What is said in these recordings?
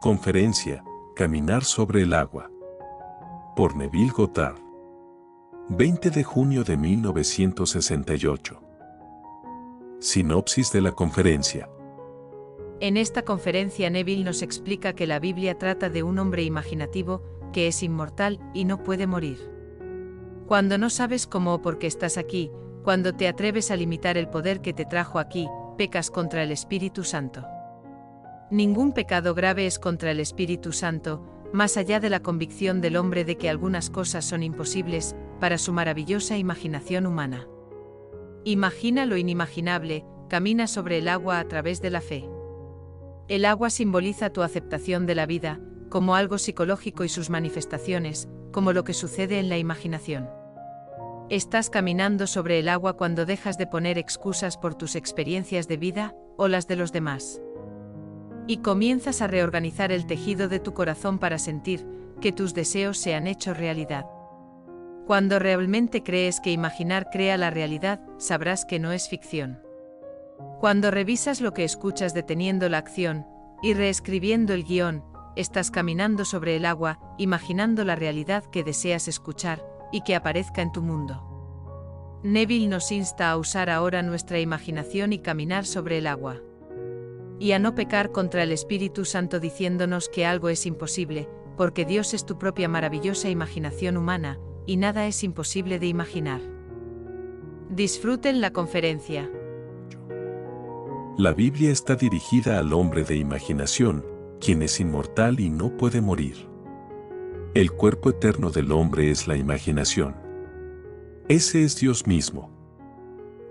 Conferencia, Caminar sobre el agua. Por Neville Goddard. 20 de junio de 1968. Sinopsis de la conferencia. En esta conferencia Neville nos explica que la Biblia trata de un hombre imaginativo, que es inmortal y no puede morir. Cuando no sabes cómo o por qué estás aquí, cuando te atreves a limitar el poder que te trajo aquí, pecas contra el Espíritu Santo. Ningún pecado grave es contra el Espíritu Santo, más allá de la convicción del hombre de que algunas cosas son imposibles, para su maravillosa imaginación humana. Imagina lo inimaginable, camina sobre el agua a través de la fe. El agua simboliza tu aceptación de la vida, como algo psicológico y sus manifestaciones, como lo que sucede en la imaginación. Estás caminando sobre el agua cuando dejas de poner excusas por tus experiencias de vida, o las de los demás. Y comienzas a reorganizar el tejido de tu corazón para sentir que tus deseos se han hecho realidad. Cuando realmente crees que imaginar crea la realidad, sabrás que no es ficción. Cuando revisas lo que escuchas deteniendo la acción y reescribiendo el guión, estás caminando sobre el agua, imaginando la realidad que deseas escuchar y que aparezca en tu mundo. Neville nos insta a usar ahora nuestra imaginación y caminar sobre el agua. Y a no pecar contra el Espíritu Santo diciéndonos que algo es imposible, porque Dios es tu propia maravillosa imaginación humana, y nada es imposible de imaginar. Disfruten la conferencia. La Biblia está dirigida al hombre de imaginación, quien es inmortal y no puede morir. El cuerpo eterno del hombre es la imaginación. Ese es Dios mismo.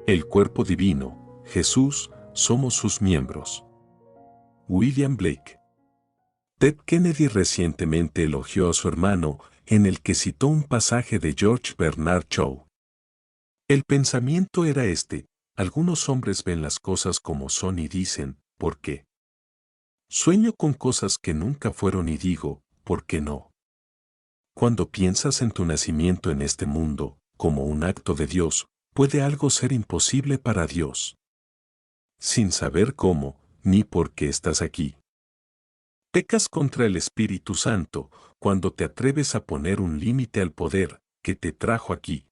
El cuerpo divino, Jesús, somos sus miembros. William Blake. Ted Kennedy recientemente elogió a su hermano, en el que citó un pasaje de George Bernard Shaw. El pensamiento era este: algunos hombres ven las cosas como son y dicen, ¿por qué? Sueño con cosas que nunca fueron y digo, ¿por qué no? Cuando piensas en tu nacimiento en este mundo, como un acto de Dios, ¿puede algo ser imposible para Dios? Sin saber cómo, ni por qué estás aquí. Pecas contra el Espíritu Santo cuando te atreves a poner un límite al poder que te trajo aquí.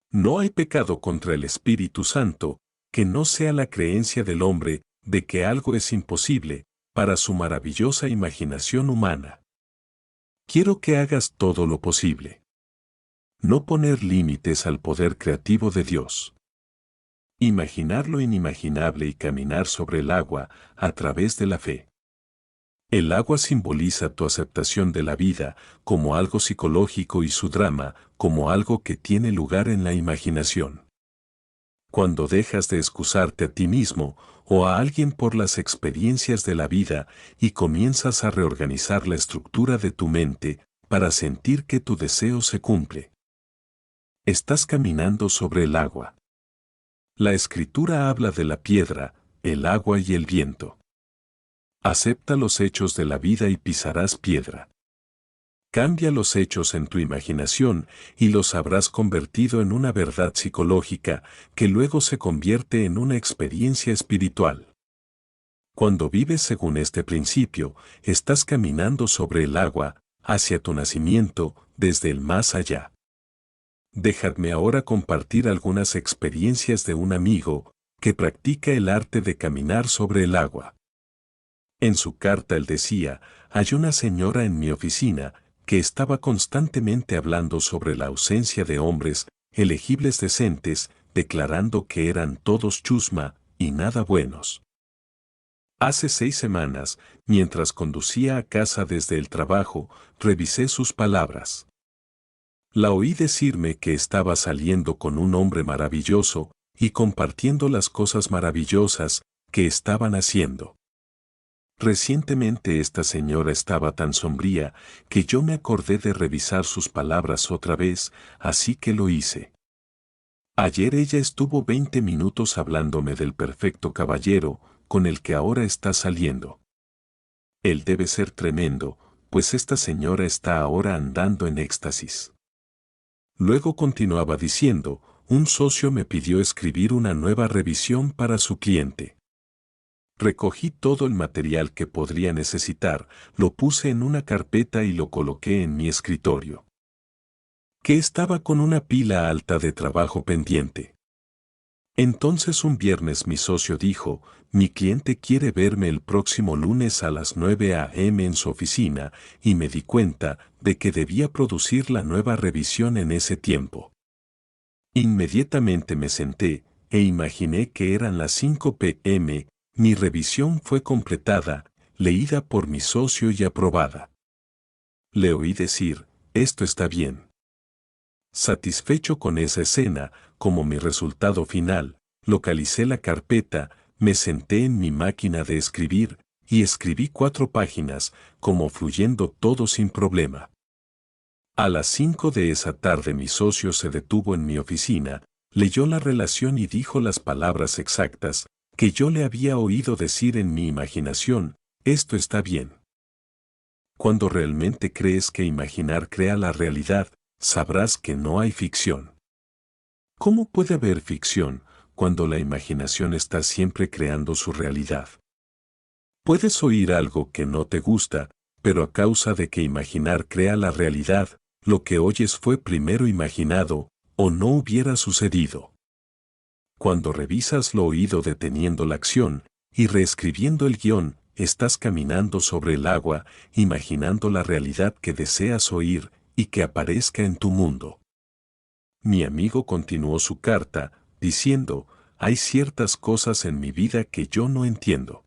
No hay pecado contra el Espíritu Santo que no sea la creencia del hombre de que algo es imposible para su maravillosa imaginación humana. Quiero que hagas todo lo posible. No poner límites al poder creativo de Dios. Imaginar lo inimaginable y caminar sobre el agua a través de la fe. El agua simboliza tu aceptación de la vida como algo psicológico y su drama como algo que tiene lugar en la imaginación. Cuando dejas de excusarte a ti mismo o a alguien por las experiencias de la vida y comienzas a reorganizar la estructura de tu mente para sentir que tu deseo se cumple. Estás caminando sobre el agua. La Escritura habla de la piedra, el agua y el viento. Acepta los hechos de la vida y pisarás piedra. Cambia los hechos en tu imaginación y los habrás convertido en una verdad psicológica que luego se convierte en una experiencia espiritual. Cuando vives según este principio, estás caminando sobre el agua, hacia tu nacimiento, desde el más allá. Dejadme ahora compartir algunas experiencias de un amigo que practica el arte de caminar sobre el agua. En su carta él decía: hay una señora en mi oficina que estaba constantemente hablando sobre la ausencia de hombres elegibles decentes, declarando que eran todos chusma y nada buenos. Hace 6 semanas, mientras conducía a casa desde el trabajo, revisé sus palabras. La oí decirme que estaba saliendo con un hombre maravilloso y compartiendo las cosas maravillosas que estaban haciendo. Recientemente esta señora estaba tan sombría que yo me acordé de revisar sus palabras otra vez, así que lo hice. Ayer ella estuvo 20 minutos hablándome del perfecto caballero con el que ahora está saliendo. Él debe ser tremendo, pues esta señora está ahora andando en éxtasis. Luego continuaba diciendo: un socio me pidió escribir una nueva revisión para su cliente. Recogí todo el material que podría necesitar, lo puse en una carpeta y lo coloqué en mi escritorio, que estaba con una pila alta de trabajo pendiente. Entonces un viernes mi socio dijo, mi cliente quiere verme el próximo lunes a las 9 a.m. en su oficina, y me di cuenta de que debía producir la nueva revisión en ese tiempo. Inmediatamente me senté e imaginé que eran las 5 p.m., mi revisión fue completada, leída por mi socio y aprobada. Le oí decir, esto está bien. Satisfecho con esa escena, como mi resultado final, localicé la carpeta, me senté en mi máquina de escribir, y escribí 4 páginas, como fluyendo todo sin problema. A las 5 de esa tarde mi socio se detuvo en mi oficina, leyó la relación y dijo las palabras exactas que yo le había oído decir en mi imaginación, esto está bien. Cuando realmente crees que imaginar crea la realidad, sabrás que no hay ficción. ¿Cómo puede haber ficción cuando la imaginación está siempre creando su realidad? Puedes oír algo que no te gusta, pero a causa de que imaginar crea la realidad, lo que oyes fue primero imaginado, o no hubiera sucedido. Cuando revisas lo oído deteniendo la acción y reescribiendo el guión, estás caminando sobre el agua, imaginando la realidad que deseas oír y que aparezca en tu mundo. Mi amigo continuó su carta, diciendo, hay ciertas cosas en mi vida que yo no entiendo.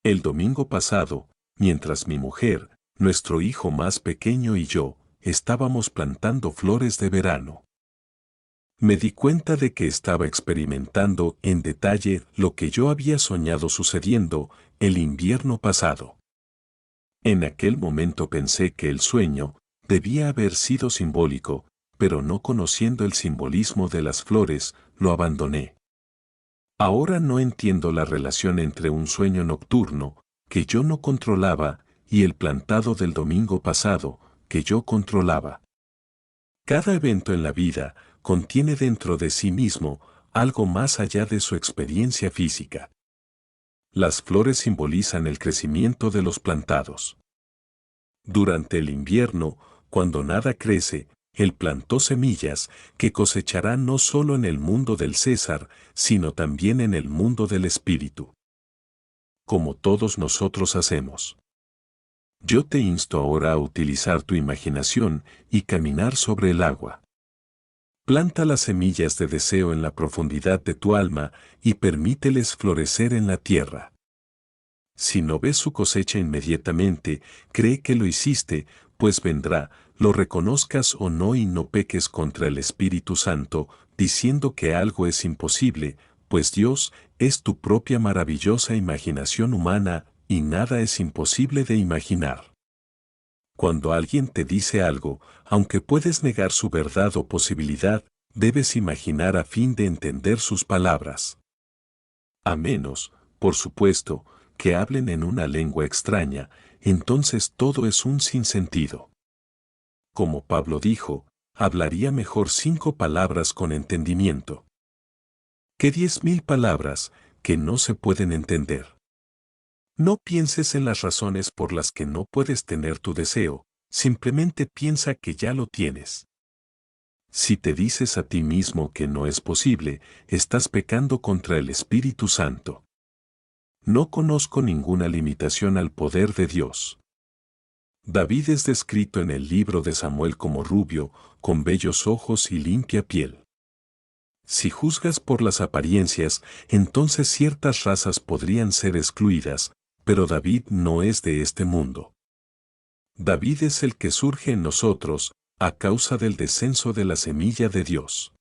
El domingo pasado, mientras mi mujer, nuestro hijo más pequeño y yo, estábamos plantando flores de verano, me di cuenta de que estaba experimentando en detalle lo que yo había soñado sucediendo el invierno pasado. En aquel momento pensé que el sueño debía haber sido simbólico, pero no conociendo el simbolismo de las flores, lo abandoné. Ahora no entiendo la relación entre un sueño nocturno, que yo no controlaba, y el plantado del domingo pasado, que yo controlaba. Cada evento en la vida contiene dentro de sí mismo algo más allá de su experiencia física. Las flores simbolizan el crecimiento de los plantados. Durante el invierno, cuando nada crece, él plantó semillas que cosecharán no solo en el mundo del César, sino también en el mundo del espíritu. Como todos nosotros hacemos. Yo te insto ahora a utilizar tu imaginación y caminar sobre el agua. Planta las semillas de deseo en la profundidad de tu alma y permíteles florecer en la tierra. Si no ves su cosecha inmediatamente, cree que lo hiciste, pues vendrá, lo reconozcas o no, y no peques contra el Espíritu Santo, diciendo que algo es imposible, pues Dios es tu propia maravillosa imaginación humana, y nada es imposible de imaginar. Cuando alguien te dice algo, aunque puedes negar su verdad o posibilidad, debes imaginar a fin de entender sus palabras. A menos, por supuesto, que hablen en una lengua extraña, entonces todo es un sinsentido. Como Pablo dijo, hablaría mejor 5 palabras con entendimiento que 10.000 palabras que no se pueden entender. No pienses en las razones por las que no puedes tener tu deseo, simplemente piensa que ya lo tienes. Si te dices a ti mismo que no es posible, estás pecando contra el Espíritu Santo. No conozco ninguna limitación al poder de Dios. David es descrito en el libro de Samuel como rubio, con bellos ojos y limpia piel. Si juzgas por las apariencias, entonces ciertas razas podrían ser excluidas, pero David no es de este mundo. David es el que surge en nosotros, a causa del descenso de la semilla de Dios.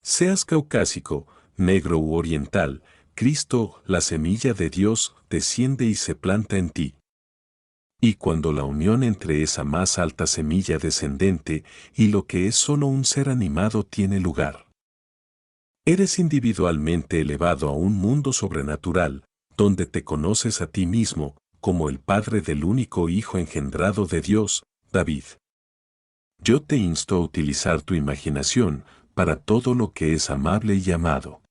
Seas caucásico, negro u oriental, Cristo, la semilla de Dios, desciende y se planta en ti. Y cuando la unión entre esa más alta semilla descendente y lo que es solo un ser animado tiene lugar, eres individualmente elevado a un mundo sobrenatural, donde te conoces a ti mismo, como el padre del único hijo engendrado de Dios, David. Yo te insto a utilizar tu imaginación para todo lo que es amable y amado.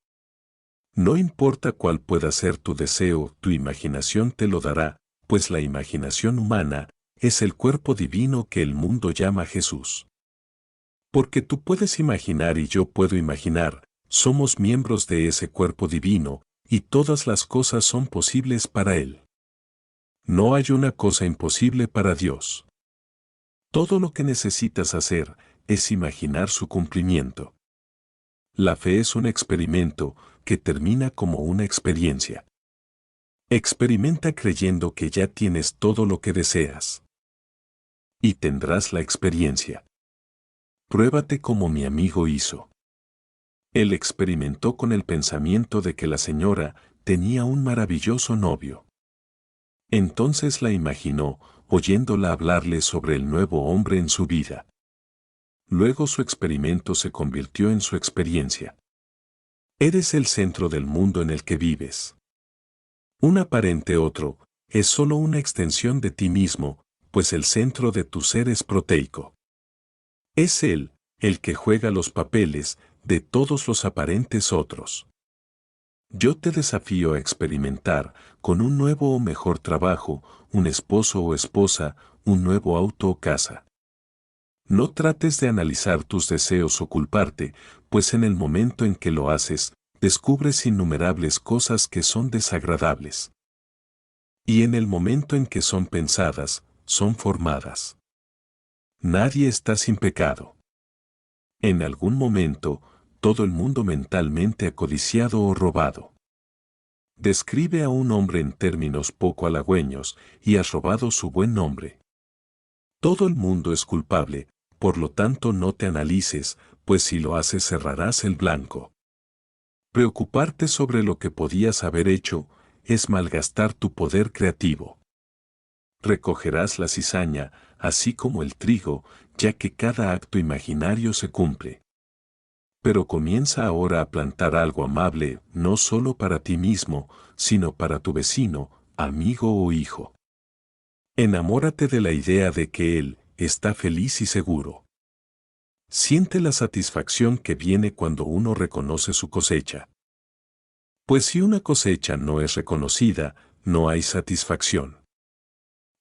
No importa cuál pueda ser tu deseo, tu imaginación te lo dará, pues la imaginación humana es el cuerpo divino que el mundo llama Jesús. Porque tú puedes imaginar y yo puedo imaginar, somos miembros de ese cuerpo divino, y todas las cosas son posibles para Él. No hay una cosa imposible para Dios. Todo lo que necesitas hacer es imaginar su cumplimiento. La fe es un experimento que termina como una experiencia. Experimenta creyendo que ya tienes todo lo que deseas. Y tendrás la experiencia. Pruébate como mi amigo hizo. Él experimentó con el pensamiento de que la señora tenía un maravilloso novio. Entonces la imaginó, oyéndola hablarle sobre el nuevo hombre en su vida. Luego su experimento se convirtió en su experiencia. Eres el centro del mundo en el que vives. Un aparente otro es solo una extensión de ti mismo, pues el centro de tu ser es proteico. Es Él, el que juega los papeles de todos los aparentes otros. Yo te desafío a experimentar con un nuevo o mejor trabajo, un esposo o esposa, un nuevo auto o casa. No trates de analizar tus deseos o culparte, pues en el momento en que lo haces, descubres innumerables cosas que son desagradables. Y en el momento en que son pensadas, son formadas. Nadie está sin pecado. En algún momento, todo el mundo mentalmente ha codiciado o robado. Describe a un hombre en términos poco halagüeños y has robado su buen nombre. Todo el mundo es culpable, por lo tanto no te analices, pues si lo haces cerrarás el blanco. Preocuparte sobre lo que podías haber hecho es malgastar tu poder creativo. Recogerás la cizaña, así como el trigo, ya que cada acto imaginario se cumple. Pero comienza ahora a plantar algo amable, no solo para ti mismo, sino para tu vecino, amigo o hijo. Enamórate de la idea de que él está feliz y seguro. Siente la satisfacción que viene cuando uno reconoce su cosecha. Pues si una cosecha no es reconocida, no hay satisfacción.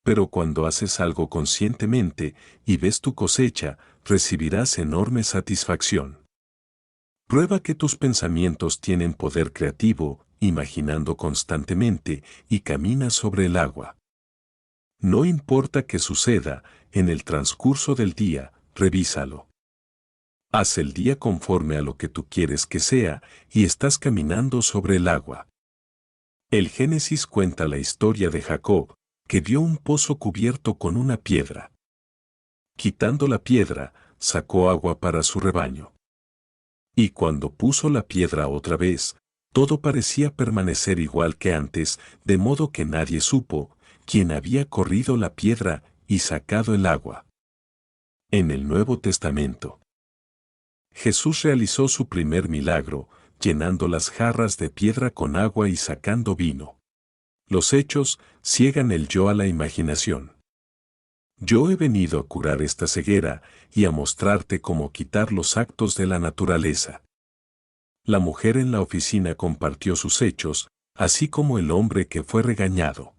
Pero cuando haces algo conscientemente y ves tu cosecha, recibirás enorme satisfacción. Prueba que tus pensamientos tienen poder creativo, imaginando constantemente, y camina sobre el agua. No importa qué suceda, en el transcurso del día, revísalo. Haz el día conforme a lo que tú quieres que sea, y estás caminando sobre el agua. El Génesis cuenta la historia de Jacob, que vio un pozo cubierto con una piedra. Quitando la piedra, sacó agua para su rebaño. Y cuando puso la piedra otra vez, todo parecía permanecer igual que antes, de modo que nadie supo quién había corrido la piedra y sacado el agua. En el Nuevo Testamento, Jesús realizó su primer milagro, llenando las jarras de piedra con agua y sacando vino. Los hechos ciegan el yo a la imaginación. Yo he venido a curar esta ceguera y a mostrarte cómo quitar los actos de la naturaleza. La mujer en la oficina compartió sus hechos, así como el hombre que fue regañado.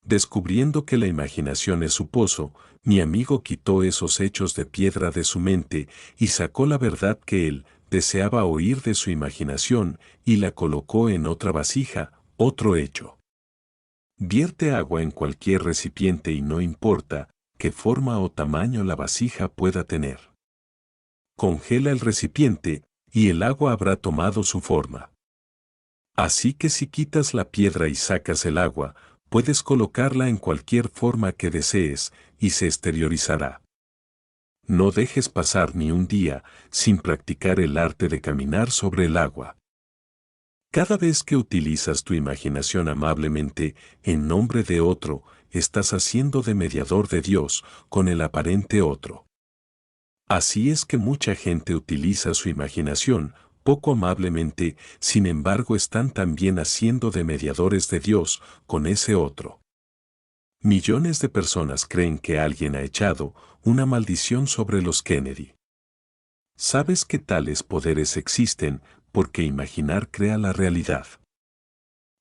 Descubriendo que la imaginación es su pozo, mi amigo quitó esos hechos de piedra de su mente y sacó la verdad que él deseaba oír de su imaginación y la colocó en otra vasija, otro hecho. Vierte agua en cualquier recipiente y no importa qué forma o tamaño la vasija pueda tener. Congela el recipiente y el agua habrá tomado su forma. Así que si quitas la piedra y sacas el agua, puedes colocarla en cualquier forma que desees y se exteriorizará. No dejes pasar ni un día sin practicar el arte de caminar sobre el agua. Cada vez que utilizas tu imaginación amablemente en nombre de otro, estás haciendo de mediador de Dios con el aparente otro. Así es que mucha gente utiliza su imaginación poco amablemente, sin embargo están también haciendo de mediadores de Dios con ese otro. Millones de personas creen que alguien ha echado una maldición sobre los Kennedy. ¿Sabes que tales poderes existen porque imaginar crea la realidad.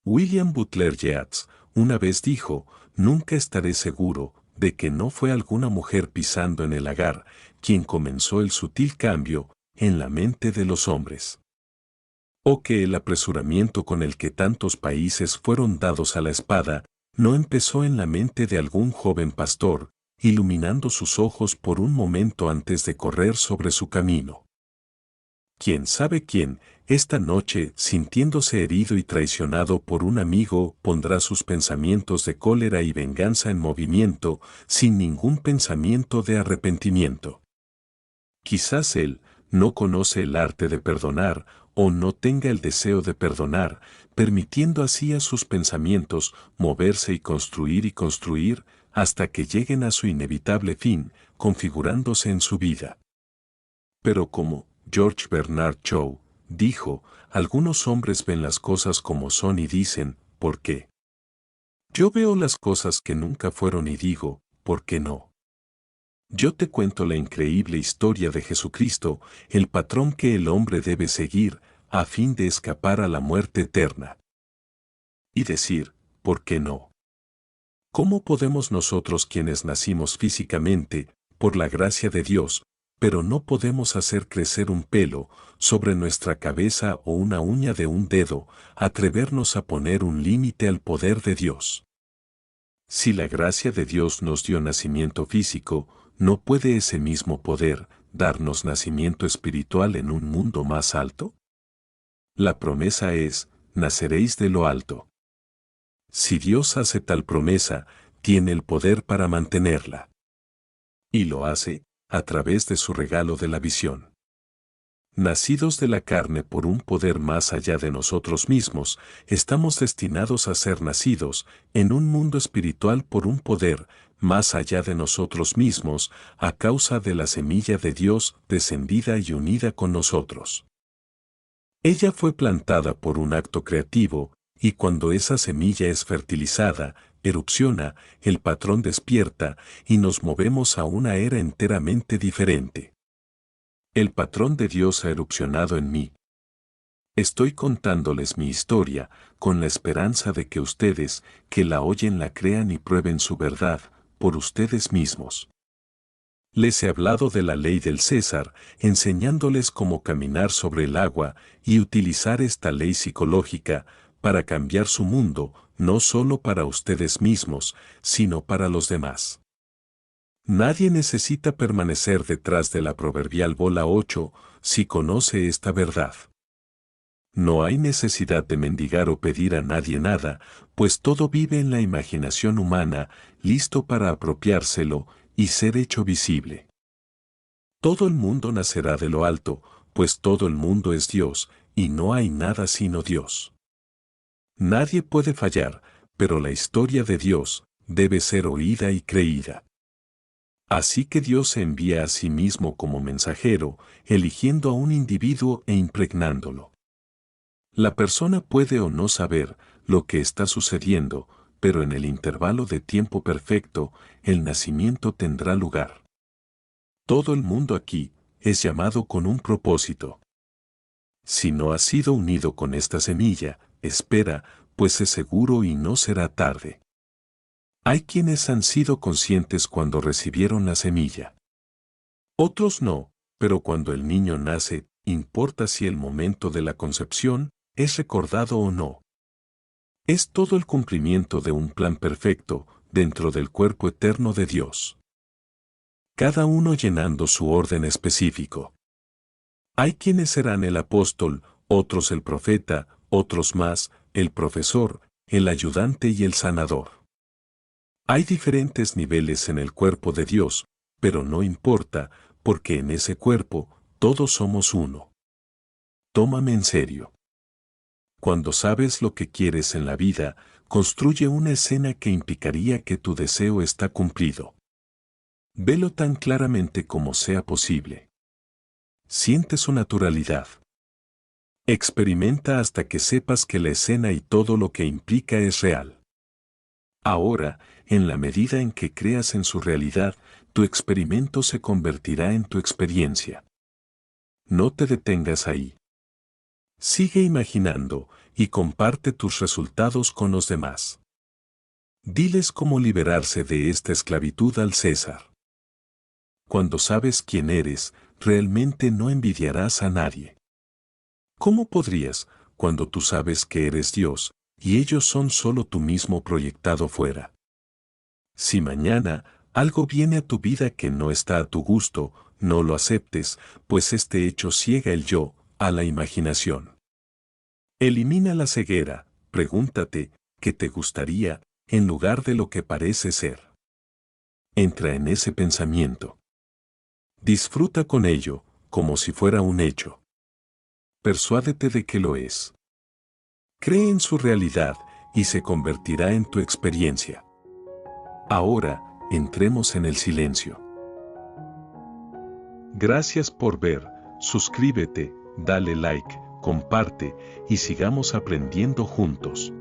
William Butler Yeats una vez dijo, nunca estaré seguro de que no fue alguna mujer pisando en el lagar quien comenzó el sutil cambio en la mente de los hombres. O que el apresuramiento con el que tantos países fueron dados a la espada no empezó en la mente de algún joven pastor, iluminando sus ojos por un momento antes de correr sobre su camino. ¿Quién sabe quién, esta noche, sintiéndose herido y traicionado por un amigo, pondrá sus pensamientos de cólera y venganza en movimiento, sin ningún pensamiento de arrepentimiento? Quizás él no conoce el arte de perdonar, o no tenga el deseo de perdonar, permitiendo así a sus pensamientos moverse y construir, hasta que lleguen a su inevitable fin, configurándose en su vida. Pero como George Bernard Shaw dijo, algunos hombres ven las cosas como son y dicen, ¿por qué? Yo veo las cosas que nunca fueron y digo, ¿por qué no? Yo te cuento la increíble historia de Jesucristo, el patrón que el hombre debe seguir, a fin de escapar a la muerte eterna. Y decir, ¿por qué no? ¿Cómo podemos nosotros quienes nacimos físicamente, por la gracia de Dios, pero no podemos hacer crecer un pelo sobre nuestra cabeza o una uña de un dedo, atrevernos a poner un límite al poder de Dios? Si la gracia de Dios nos dio nacimiento físico, ¿no puede ese mismo poder darnos nacimiento espiritual en un mundo más alto? La promesa es, naceréis de lo alto. Si Dios hace tal promesa, tiene el poder para mantenerla. Y lo hace, a través de su regalo de la visión. Nacidos de la carne por un poder más allá de nosotros mismos, estamos destinados a ser nacidos en un mundo espiritual por un poder más allá de nosotros mismos, a causa de la semilla de Dios descendida y unida con nosotros. Ella fue plantada por un acto creativo, y cuando esa semilla es fertilizada, erupciona, el patrón despierta, y nos movemos a una era enteramente diferente. El patrón de Dios ha erupcionado en mí. Estoy contándoles mi historia, con la esperanza de que ustedes, que la oyen, la crean y prueben su verdad, por ustedes mismos. Les he hablado de la ley del César, enseñándoles cómo caminar sobre el agua y utilizar esta ley psicológica para cambiar su mundo, no solo para ustedes mismos, sino para los demás. Nadie necesita permanecer detrás de la proverbial bola 8 si conoce esta verdad. No hay necesidad de mendigar o pedir a nadie nada, pues todo vive en la imaginación humana, listo para apropiárselo y ser hecho visible. Todo el mundo nacerá de lo alto, pues todo el mundo es Dios, y no hay nada sino Dios. Nadie puede fallar, pero la historia de Dios debe ser oída y creída. Así que Dios se envía a sí mismo como mensajero, eligiendo a un individuo e impregnándolo. La persona puede o no saber lo que está sucediendo, pero en el intervalo de tiempo perfecto, el nacimiento tendrá lugar. Todo el mundo aquí es llamado con un propósito. Si no has sido unido con esta semilla, espera, pues es seguro y no será tarde. Hay quienes han sido conscientes cuando recibieron la semilla. Otros no, pero cuando el niño nace, importa si el momento de la concepción es recordado o no. Es todo el cumplimiento de un plan perfecto dentro del cuerpo eterno de Dios. Cada uno llenando su orden específico. Hay quienes serán el apóstol, otros el profeta, otros más, el profesor, el ayudante y el sanador. Hay diferentes niveles en el cuerpo de Dios, pero no importa, porque en ese cuerpo todos somos uno. Tómame en serio. Cuando sabes lo que quieres en la vida, construye una escena que implicaría que tu deseo está cumplido. Velo tan claramente como sea posible. Siente su naturalidad. Experimenta hasta que sepas que la escena y todo lo que implica es real. Ahora, en la medida en que creas en su realidad, tu experimento se convertirá en tu experiencia. No te detengas ahí. Sigue imaginando y comparte tus resultados con los demás. Diles cómo liberarse de esta esclavitud al César. Cuando sabes quién eres, realmente no envidiarás a nadie. ¿Cómo podrías, cuando tú sabes que eres Dios, y ellos son solo tú mismo proyectado fuera? Si mañana algo viene a tu vida que no está a tu gusto, no lo aceptes, pues este hecho ciega el yo, a la imaginación. Elimina la ceguera, pregúntate, ¿qué te gustaría, en lugar de lo que parece ser? Entra en ese pensamiento. Disfruta con ello, como si fuera un hecho. Persuádete de que lo es. Cree en su realidad y se convertirá en tu experiencia. Ahora, entremos en el silencio. Gracias por ver, suscríbete, dale like, comparte y sigamos aprendiendo juntos.